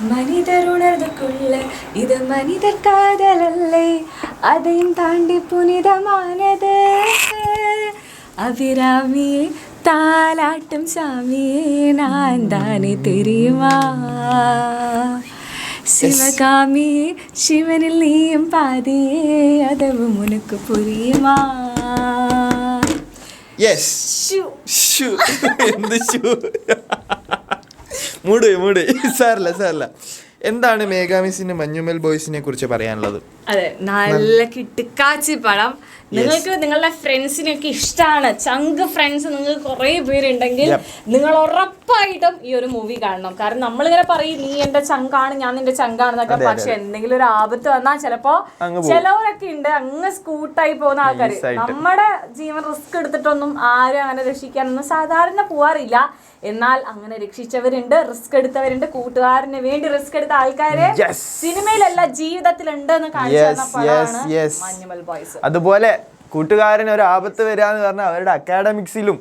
மனிதர் உணர்வுக்குள்ள இது மனிதர் காதலல்லே, அதையும் தாண்டி புனிதமானது. அபிராமியே தாலாட்டும் சாமியே நான் தானே தெரியுமா, சிவகாமியே சிவனில் நீயும் பாதியே அதுவும் உனக்கு புரியுமா. യെസ് എന്ത് മൂട് സാറില്ല എന്താണ് മേഘാമിസിന് മഞ്ഞുമൽ ബോയ്സിനെ കുറിച്ച് പറയാനുള്ളത്? അതെ, നല്ല കിട്ടുക്കാച്ചി പടം. നിങ്ങൾക്ക് നിങ്ങളുടെ ഫ്രണ്ട്സിനൊക്കെ ഇഷ്ടമാണ്, ചങ്ക് ഫ്രണ്ട്സ് നിങ്ങൾക്ക് കുറേ പേരുണ്ടെങ്കിൽ നിങ്ങൾ ഉറപ്പായിട്ടും ഈ ഒരു മൂവി കാണണം. കാരണം നമ്മളിങ്ങനെ പറയും നീ എന്റെ ചങ്കാണ് ഞാൻ നിന്റെ ചങ്കാണെന്നൊക്കെ, പക്ഷെ എന്തെങ്കിലും ഒരു ആപത്ത് വന്നാൽ ചിലപ്പോ ചിലവരൊക്കെ ഉണ്ട് അങ്ങ് സ്കൂട്ടായി പോകുന്ന ആൾക്കാർ. നമ്മുടെ ജീവൻ റിസ്ക് എടുത്തിട്ടൊന്നും ആരും അങ്ങനെ രക്ഷിക്കാനൊന്നും സാധാരണ പോവാറില്ല. എന്നാൽ അങ്ങനെ രക്ഷിച്ചവരുണ്ട്, റിസ്ക് എടുത്തവരുണ്ട്. കൂട്ടുകാരന് വേണ്ടി റിസ്ക് എടുത്ത ആൾക്കാര് സിനിമയിലല്ല ജീവിതത്തിലുണ്ട് എന്ന് കാണിച്ചു. മഞ്ഞുമൽ ബോയ്സ് അതുപോലെ കൂട്ടുകാരന് ഒരു ആപത്ത് വരാന്ന് പറഞ്ഞാൽ അവരുടെ അക്കാഡമിക്സിലും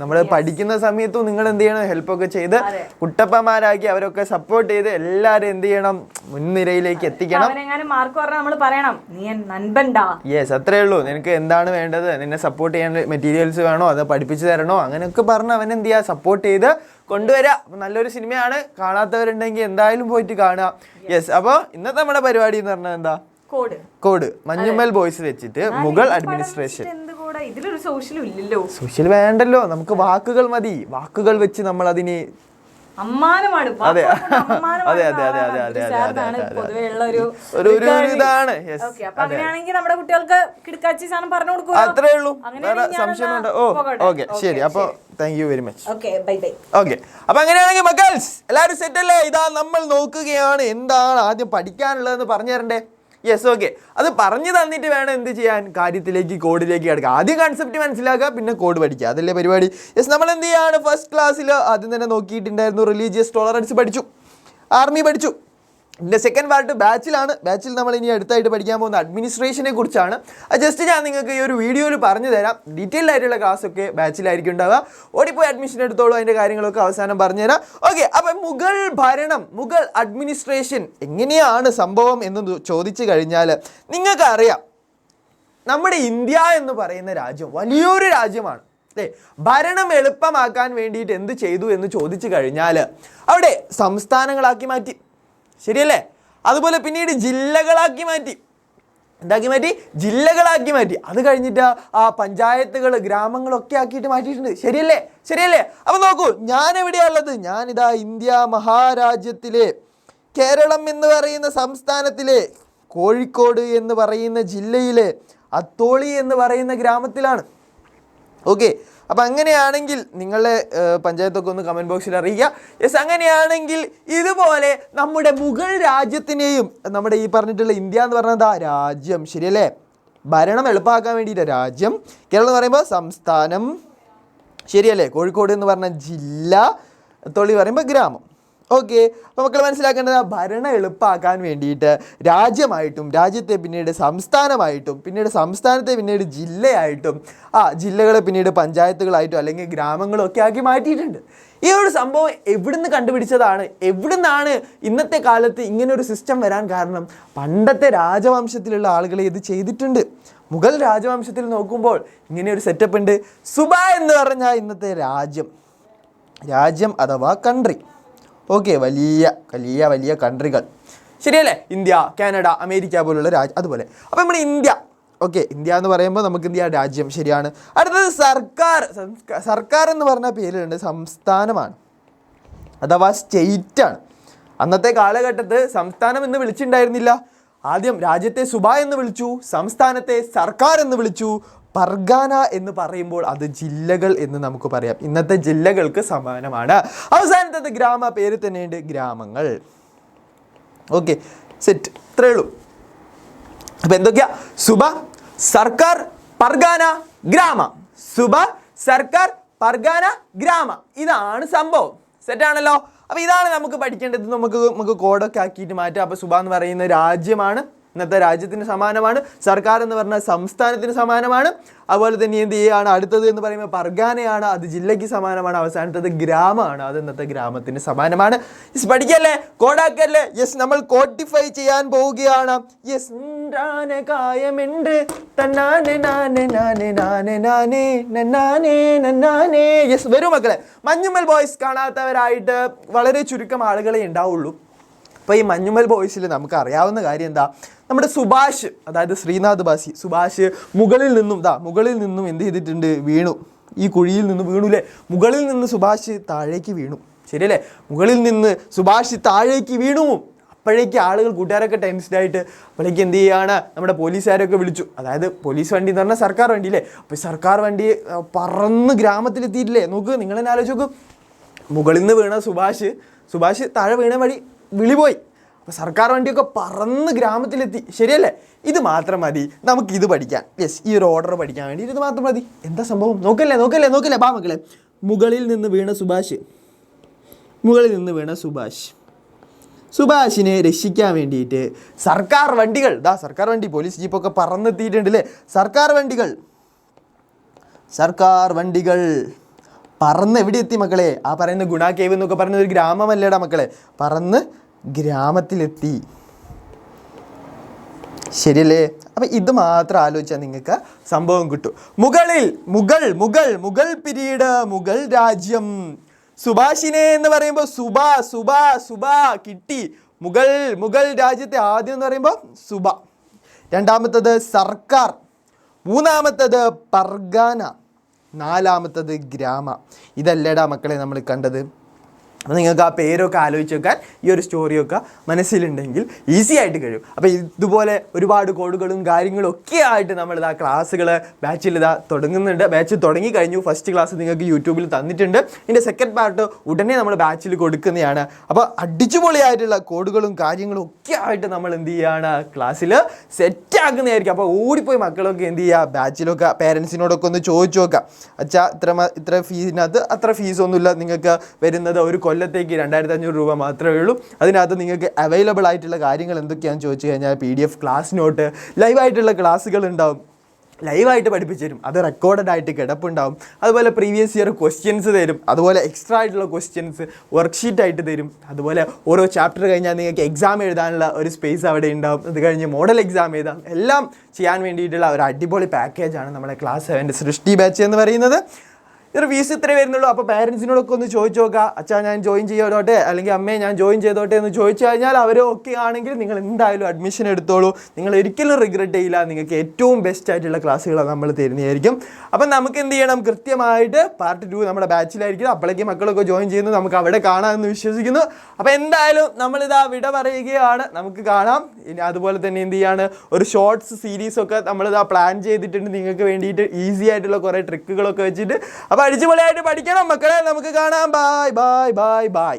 നമ്മൾ പഠിക്കുന്ന സമയത്തും നിങ്ങൾ എന്ത് ചെയ്യണം, ഹെൽപ്പൊക്കെ ചെയ്ത് കുട്ടപ്പന്മാരാക്കി അവരൊക്കെ സപ്പോർട്ട് ചെയ്ത് എല്ലാരും എന്ത് ചെയ്യണം, മുൻനിരയിലേക്ക് എത്തിക്കണം. യെസ്, അത്രേ ഉള്ളൂ. നിനക്ക് എന്താണ് വേണ്ടത്, നിന്നെ സപ്പോർട്ട് ചെയ്യാൻ മെറ്റീരിയൽസ് വേണോ, അത് പഠിപ്പിച്ചു തരണോ, അങ്ങനെയൊക്കെ പറഞ്ഞ് അവൻ എന്ത് ചെയ്യുക, സപ്പോർട്ട് ചെയ്ത് കൊണ്ടുവരാ. നല്ലൊരു സിനിമയാണ്, കാണാത്തവരുണ്ടെങ്കിൽ എന്തായാലും പോയിട്ട് കാണുക. യെസ്, അപ്പോൾ ഇന്നത്തെ നമ്മുടെ പരിപാടി എന്ന് പറഞ്ഞാൽ എന്താ, കോഡ് മഞ്ഞുമൽ ബോയ്സ് വെച്ചിട്ട് മുഗൾ അഡ്മിനിസ്ട്രേഷൻ. സോഷ്യൽ വേണ്ടല്ലോ, നമുക്ക് വാക്കുകൾ മതി. വാക്കുകൾ വെച്ച് നമ്മൾ അതിന് അതെ അതെ അതെ അതെ അതെ അതെ ഒരു ഇതാണ്. അത്രേ ഉള്ളൂ, വേറെ സംശയമുണ്ട്. ഓക്കെ ശരി, അപ്പൊ thank you very much. Okay, അപ്പൊ അങ്ങനെയാണെങ്കിൽ മക്കൾസ് എല്ലാവരും സെറ്റ് അല്ലേ? ഇതാ നമ്മൾ നോക്കുകയാണ് എന്താണ് ആദ്യം പഠിക്കാനുള്ളതെന്ന് പറഞ്ഞു തരണ്ടേ? Yes, okay. അത് പറഞ്ഞു തന്നിട്ട് വേണം എന്ത് ചെയ്യാൻ, കാര്യത്തിലേക്ക്, കോഡിലേക്ക് കിടക്കുക. ആദ്യം കൺസെപ്റ്റ് മനസ്സിലാക്കുക, പിന്നെ കോഡ് പഠിക്കുക, അതല്ലേ പരിപാടി. യെസ്, നമ്മൾ എന്ത് ചെയ്യാണ്, ഫസ്റ്റ് ക്ലാസ്സിൽ ആദ്യം തന്നെ നോക്കിയിട്ടുണ്ടായിരുന്നു റിലീജിയസ് ടോളറൻസ് പഠിച്ചു, ആർമി പഠിച്ചു. ഇതിൻ്റെ സെക്കൻഡ് പാർട്ട് ബാച്ചിലാണ്. ബാച്ചിൽ നമ്മൾ ഇനി അടുത്തായിട്ട് പഠിക്കാൻ പോകുന്ന അഡ്മിനിസ്ട്രേഷനെ കുറിച്ചാണ്. അത് ജസ്റ്റ് ഞാൻ നിങ്ങൾക്ക് ഈ ഒരു വീഡിയോയിൽ പറഞ്ഞു തരാം. ഡീറ്റെയിൽഡ് ആയിട്ടുള്ള ക്ലാസ്സൊക്കെ ബാച്ചിലായിരിക്കും ഉണ്ടാവുക. ഓടിപ്പോയി അഡ്മിഷൻ എടുത്തോളൂ, അതിൻ്റെ കാര്യങ്ങളൊക്കെ അവസാനം പറഞ്ഞുതരാം. ഓക്കെ, അപ്പം മുഗൾ ഭരണം, മുഗൾ അഡ്മിനിസ്ട്രേഷൻ എങ്ങനെയാണ് സംഭവം എന്ന് ചോദിച്ചു കഴിഞ്ഞാൽ നിങ്ങൾക്കറിയാം, നമ്മുടെ ഇന്ത്യ എന്ന് പറയുന്ന രാജ്യം വലിയൊരു രാജ്യമാണ്. ഭരണം എളുപ്പമാക്കാൻ വേണ്ടിയിട്ട് എന്ത് ചെയ്തു എന്ന് ചോദിച്ചു കഴിഞ്ഞാൽ അവിടെ സംസ്ഥാനങ്ങളാക്കി മാറ്റി, ശരിയല്ലേ? അതുപോലെ പിന്നീട് ജില്ലകളാക്കി മാറ്റി. എന്താക്കി മാറ്റി? ജില്ലകളാക്കി മാറ്റി. അത് കഴിഞ്ഞിട്ട് പഞ്ചായത്തുകൾ, ഗ്രാമങ്ങളൊക്കെ ആക്കിയിട്ട് മാറ്റിയിട്ടുണ്ട്. ശരിയല്ലേ? ശരിയല്ലേ? അപ്പം നോക്കൂ, ഞാൻ എവിടെയാണുള്ളത്? ഞാനിതാ ഇന്ത്യ മഹാരാജ്യത്തിലെ കേരളം എന്ന് പറയുന്ന സംസ്ഥാനത്തിലെ കോഴിക്കോട് എന്ന് പറയുന്ന ജില്ലയിലെ അത്തോളി എന്ന് പറയുന്ന ഗ്രാമത്തിലാണ്. ഓക്കെ, അപ്പം അങ്ങനെയാണെങ്കിൽ നിങ്ങളുടെ പഞ്ചായത്തൊക്കെ ഒന്ന് കമൻറ്റ് ബോക്സിൽ അറിയിക്കുക. യെസ്, അങ്ങനെയാണെങ്കിൽ ഇതുപോലെ നമ്മുടെ മുഗൾ രാജ്യത്തിനെയും നമ്മുടെ ഈ പറഞ്ഞിട്ടുള്ള ഇന്ത്യ എന്ന് പറഞ്ഞത് രാജ്യം, ശരിയല്ലേ? ഭരണം എളുപ്പമാക്കാൻ വേണ്ടിയിട്ട് രാജ്യം, കേരളം എന്ന് പറയുമ്പോൾ സംസ്ഥാനം, ശരിയല്ലേ? കോഴിക്കോട് എന്ന് പറഞ്ഞ ജില്ല, തൊള്ളി പറയുമ്പോൾ ഗ്രാമം. ഓക്കെ, അപ്പോൾ മക്കൾ മനസ്സിലാക്കേണ്ടത് ഭരണം എളുപ്പമാക്കാൻ വേണ്ടിയിട്ട് രാജ്യമായിട്ടും രാജ്യത്തെ പിന്നീട് സംസ്ഥാനമായിട്ടും പിന്നീട് സംസ്ഥാനത്തെ പിന്നീട് ജില്ലയായിട്ടും ജില്ലകളെ പിന്നീട് പഞ്ചായത്തുകളായിട്ടും അല്ലെങ്കിൽ ഗ്രാമങ്ങളും ഒക്കെ ആക്കി മാറ്റിയിട്ടുണ്ട്. ഈ ഒരു സംഭവം എവിടുന്ന് കണ്ടുപിടിച്ചതാണ്, എവിടുന്നാണ് ഇന്നത്തെ കാലത്ത് ഇങ്ങനൊരു സിസ്റ്റം വരാൻ കാരണം? പണ്ടത്തെ രാജവംശത്തിലുള്ള ആളുകളെ ഇത് ചെയ്തിട്ടുണ്ട്. മുഗൾ രാജവംശത്തിൽ നോക്കുമ്പോൾ ഇങ്ങനെയൊരു സെറ്റപ്പ് ഉണ്ട്. സുബ എന്ന് പറഞ്ഞാൽ ഇന്നത്തെ രാജ്യം അഥവാ കൺട്രി. ഓക്കെ, വലിയ വലിയ വലിയ കൺട്രികൾ, ശരിയല്ലേ? ഇന്ത്യ, കാനഡ, അമേരിക്ക പോലുള്ള രാജ്യം. അതുപോലെ അപ്പോൾ നമ്മുടെ ഇന്ത്യ, ഓക്കെ, ഇന്ത്യ എന്ന് പറയുമ്പോൾ നമുക്ക് ഇന്ത്യ രാജ്യം, ശരിയാണ്. അടുത്തത് സർക്കാർ. സർക്കാർ എന്ന് പറഞ്ഞ പേരുണ്ട്, സംസ്ഥാനമാണ് അഥവാ സ്റ്റേറ്റാണ്. അന്നത്തെ കാലഘട്ടത്ത് സംസ്ഥാനം എന്ന് വിളിച്ചിട്ടുണ്ടായിരുന്നില്ല. ആദ്യം രാജ്യത്തെ സുബ എന്ന് വിളിച്ചു, സംസ്ഥാനത്തെ സർക്കാർ എന്ന് വിളിച്ചു. പർഗാന എന്ന് പറയുമ്പോൾ അത് ജില്ലകൾ എന്ന് നമുക്ക് പറയാം. ഇന്നത്തെ ജില്ലകൾക്ക് സമാനമാണ്. അവസാനത്തെ ഗ്രാമ പേര് തന്നെയുണ്ട്, ഗ്രാമങ്ങൾ. ഓക്കെ, സെറ്റ്, ഇത്രയേ ഉള്ളൂ. അപ്പം എന്തൊക്കെയാ? സുബ, സർക്കാർ, പർഗാന, ഗ്രാമ. സുബ, സർക്കാർ, പർഗാന, ഗ്രാമ. ഇതാണ് സംഭവം. സെറ്റാണല്ലോ? അപ്പോൾ ഇതാണ് നമുക്ക് പഠിക്കേണ്ടത്. നമുക്ക് കോഡൊക്കെ ആക്കിയിട്ട് മാറ്റാം. അപ്പോൾ സുബ എന്ന് പറയുന്ന രാജ്യമാണ്, ഇന്നത്തെ രാജ്യത്തിന് സമാനമാണ്. സർക്കാർ എന്ന് പറഞ്ഞാൽ സംസ്ഥാനത്തിന് സമാനമാണ്. അതുപോലെ തന്നെ എന്ത് ചെയ്യുകയാണ്, അടുത്തത് എന്ന് പറയുമ്പോൾ പർഗാനയാണ്, അത് ജില്ലയ്ക്ക് സമാനമാണ്. അവസാനത്തത് ഗ്രാമമാണ്, അത് ഇന്നത്തെ ഗ്രാമത്തിന് സമാനമാണ്. യെസ്, പഠിക്കല്ലേ, കോഡാക്കല്ലേ. യെസ്, നമ്മൾ കോഡിഫൈ ചെയ്യാൻ പോവുകയാണ്. യെസ്, കായമുണ്ട് യെസ്, വരൂ മക്കളെ. മഞ്ഞുമ്മൽ ബോയ്സ് കാണാത്തവരായിട്ട് വളരെ ചുരുക്കം ആളുകളെ ഉണ്ടാവുള്ളൂ. അപ്പോൾ ഈ മഞ്ഞുമ്മൽ ബോയ്സിൽ നമുക്ക് അറിയാവുന്ന കാര്യം എന്താ, നമ്മുടെ സുഭാഷ്, അതായത് ശ്രീനാഥ് ബാസി, സുഭാഷ് മുകളിൽ നിന്നും എന്ത് ചെയ്തിട്ടുണ്ട്, വീണു. ഈ കുഴിയിൽ നിന്ന് വീണുല്ലേ, മുകളിൽ നിന്ന് സുഭാഷ് താഴേക്ക് വീണു. ശരിയല്ലേ, മുകളിൽ നിന്ന് സുഭാഷ് താഴേക്ക് വീണു. അപ്പോഴേക്ക് ആളുകൾ, കൂട്ടുകാരൊക്കെ ടെൻസ്ഡായിട്ട് അപ്പോഴേക്ക് എന്ത് ചെയ്യുകയാണ്, നമ്മുടെ പോലീസുകാരൊക്കെ വിളിച്ചു. അതായത് പോലീസ് വണ്ടി എന്ന് പറഞ്ഞാൽ സർക്കാർ വണ്ടി അല്ലേ. അപ്പോൾ സർക്കാർ വണ്ടി പറന്ന് ഗ്രാമത്തിലെത്തിയിട്ടില്ലേ. നോക്ക്, നിങ്ങളെന്നെ ആലോചിച്ച് നോക്കും. മുകളിൽ നിന്ന് വീണ സുഭാഷ് താഴെ വീണ വഴി വിളിപോയി. അപ്പോൾ സർക്കാർ വണ്ടിയൊക്കെ പറന്ന് ഗ്രാമത്തിലെത്തി. ശരിയല്ലേ, ഇത് മാത്രം മതി നമുക്ക് ഇത് പഠിക്കാൻ. യെസ്, ഈ ഒരു ഓർഡർ പഠിക്കാൻ വേണ്ടി ഇത് മാത്രം മതി. എന്താ സംഭവം, നോക്കല്ലേ ബാ മക്കളെ. മുകളിൽ നിന്ന് വീണ സുഭാഷിനെ രക്ഷിക്കാൻ വേണ്ടിയിട്ട് സർക്കാർ വണ്ടി, പോലീസ് ജീപ്പൊക്കെ പറന്നെത്തിയിട്ടുണ്ട് അല്ലേ. സർക്കാർ വണ്ടികൾ പറന്ന് എവിടെ എത്തി മക്കളെ? ആ പറയുന്ന ഗുണ കേവ് എന്നൊക്കെ പറയുന്ന ഒരു ഗ്രാമമല്ലേടാ മക്കളെ, പറന്ന് ഗ്രാമത്തിലെത്തി. ശരിയല്ലേ? അപ്പം ഇത് മാത്രം ആലോചിച്ചാൽ നിങ്ങൾക്ക് സംഭവം കിട്ടും. മുഗൾ പീരീഡ്, മുഗൾ രാജ്യം. സുഭാഷിനെ എന്ന് പറയുമ്പോൾ സുബ കിട്ടി. മുഗൾ രാജ്യത്തെ ആദ്യം എന്ന് പറയുമ്പോൾ സുബ, രണ്ടാമത്തത് സർക്കാർ, മൂന്നാമത്തത് പർഗാന, നാലാമത്തത് ഗ്രാമ. ഇതല്ലേടാ മക്കളെ നമ്മൾ കണ്ടത്. അപ്പോൾ നിങ്ങൾക്ക് ആ പേരൊക്കെ ആലോചിച്ച് വെക്കാൻ ഈ ഒരു സ്റ്റോറിയൊക്കെ മനസ്സിലുണ്ടെങ്കിൽ ഈസി ആയിട്ട് കഴിയും. അപ്പോൾ ഇതുപോലെ ഒരുപാട് കോഡുകളും കാര്യങ്ങളും ഒക്കെ ആയിട്ട് നമ്മളിതാ ക്ലാസ്സുകൾ ബാച്ചിൽ തുടങ്ങുന്നുണ്ട്. ബാച്ച് തുടങ്ങി കഴിഞ്ഞു. ഫസ്റ്റ് ക്ലാസ് നിങ്ങൾക്ക് യൂട്യൂബിൽ തന്നിട്ടുണ്ട്. ഇതിൻ്റെ സെക്കൻഡ് പാർട്ട് ഉടനെ നമ്മൾ ബാച്ചിൽ കൊടുക്കുന്നതാണ്. അപ്പോൾ അടിച്ചുപൊളിയായിട്ടുള്ള കോഡുകളും കാര്യങ്ങളും ഒക്കെ ആയിട്ട് നമ്മൾ എന്ത് ചെയ്യുകയാണ്, ക്ലാസ്സിൽ സെറ്റാക്കുന്നതായിരിക്കും. അപ്പോൾ ഓടിപ്പോയി മക്കളൊക്കെ എന്ത് ചെയ്യുക, ബാച്ചിലൊക്കെ പേരൻസിനോടൊക്കെ ഒന്ന് ചോദിച്ചു നോക്കാം. അച്ഛാ ഇത്ര ഫീസിനകത്ത് അത്ര ഫീസൊന്നുമില്ല, നിങ്ങൾക്ക് വരുന്നത് ഒരു കൊല്ലത്തേക്ക് 2500 രൂപ മാത്രമേ ഉള്ളൂ. അതിനകത്ത് നിങ്ങൾക്ക് അവൈലബിൾ ആയിട്ടുള്ള കാര്യങ്ങൾ എന്തൊക്കെയാണെന്ന് ചോദിച്ചു കഴിഞ്ഞാൽ PDF ക്ലാസ് നോട്ട്, ലൈവായിട്ടുള്ള ക്ലാസ്സുകൾ ഉണ്ടാവും, ലൈവായിട്ട് പഠിപ്പിച്ചു തരും. അത് റെക്കോർഡഡ് ആയിട്ട് കിടപ്പുണ്ടാവും. അതുപോലെ പ്രീവിയസ് ഇയർ ക്വസ്റ്റ്യൻസ് തരും. അതുപോലെ എക്സ്ട്രാ ആയിട്ടുള്ള ക്വസ്റ്റ്യൻസ് വർക്ക്ഷീറ്റ് ആയിട്ട് തരും. അതുപോലെ ഓരോ ചാപ്റ്റർ കഴിഞ്ഞാൽ നിങ്ങൾക്ക് എക്സാം എഴുതാനുള്ള ഒരു സ്പേസ് അവിടെ ഉണ്ടാവും. അത് കഴിഞ്ഞ് മോഡൽ എക്സാം എഴുതാം. എല്ലാം ചെയ്യാൻ വേണ്ടിയിട്ടുള്ള ഒരു അടിപൊളി പാക്കേജാണ് നമ്മുടെ ക്ലാസ് 7 സൃഷ്ടി ബാച്ച് എന്ന് പറയുന്നത്. ഇതൊരു ഫീസ് ഇത്രേ വരുന്നുള്ളൂ. അപ്പോൾ പാരൻസിനോടൊക്കെ ഒന്ന് ചോദിച്ചു നോക്കുക. അച്ഛാ ഞാൻ ജോയിൻ ചെയ്തോട്ടെ, അല്ലെങ്കിൽ അമ്മയെ ഞാൻ ജോയിൻ ചെയ്തോട്ടെ എന്ന് ചോദിച്ചു കഴിഞ്ഞാൽ അവർ ഓക്കെ ആണെങ്കിൽ നിങ്ങൾ എന്തായാലും അഡ്മിഷൻ എടുത്തോളൂ. നിങ്ങൾ ഒരിക്കലും റിഗ്രറ്റ് ചെയ്യില്ല. നിങ്ങൾക്ക് ഏറ്റവും ബെസ്റ്റ് ആയിട്ടുള്ള ക്ലാസ്സുകൾ നമ്മൾ തരുന്നതായിരിക്കും. അപ്പം നമുക്ക് എന്ത് ചെയ്യണം, കൃത്യമായിട്ട് പാർട്ട് 2 നമ്മുടെ ബാച്ചിലായിരിക്കും. അപ്പോഴേക്കും മക്കളൊക്കെ ജോയിൻ ചെയ്യുന്നു, നമുക്ക് അവിടെ കാണാമെന്ന് വിശ്വസിക്കുന്നു. അപ്പോൾ എന്തായാലും നമ്മളിതാ വിട പറയുകയാണ്. നമുക്ക് കാണാം. ഇനി അതുപോലെ തന്നെ എന്ത് ചെയ്യാണ്, ഒരു ഷോർട്സ് സീരീസൊക്കെ നമ്മളിതാ പ്ലാൻ ചെയ്തിട്ടുണ്ട് നിങ്ങൾക്ക് വേണ്ടിയിട്ട്, ഈസി ആയിട്ടുള്ള കുറേ ട്രിക്കുകളൊക്കെ വെച്ചിട്ട്. അപ്പോൾ അടിച്ചുപൊളിയായിട്ട് പഠിക്കണം മക്കളെ. നമുക്ക് കാണാം. ബൈ.